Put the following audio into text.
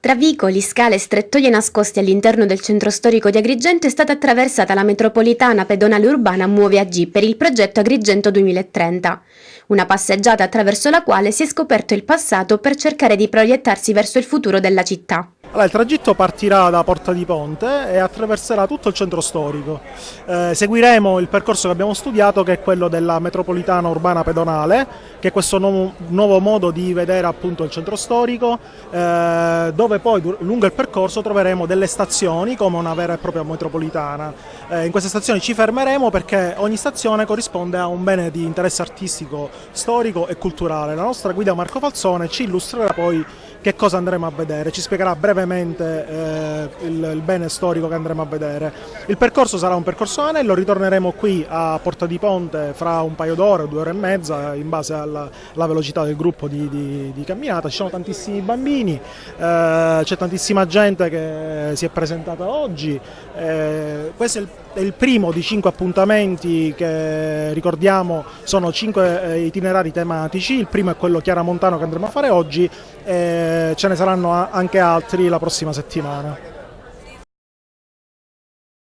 Tra vicoli, scale e strettoie nascosti all'interno del centro storico di Agrigento è stata attraversata la metropolitana pedonale urbana Muove AG per il progetto Agrigento 2030. Una passeggiata attraverso la quale si è scoperto il passato per cercare di proiettarsi verso il futuro della città. Allora, il tragitto partirà da Porta di Ponte e attraverserà tutto il centro storico. Seguiremo il percorso che abbiamo studiato, che è quello della metropolitana urbana pedonale, che è questo nuovo modo di vedere appunto il centro storico, dove poi lungo il percorso troveremo delle stazioni come una vera e propria metropolitana. In queste stazioni ci fermeremo perché ogni stazione corrisponde a un bene di interesse artistico, storico e culturale. La nostra guida Marco Falzone ci illustrerà poi che cosa andremo a vedere, ci spiegherà brevemente il bene storico che andremo a vedere. Il percorso sarà un percorso a anello, ritorneremo qui a Porta di Ponte fra un paio d'ore, 2 ore e mezza, in base alla velocità del gruppo di camminata. Ci sono tantissimi bambini, c'è tantissima gente che si è presentata oggi. Questo è il primo di 5 appuntamenti che, ricordiamo, sono 5 itinerari tematici. Il primo è quello chiaramontano che andremo a fare oggi, e ce ne saranno anche altri la prossima settimana.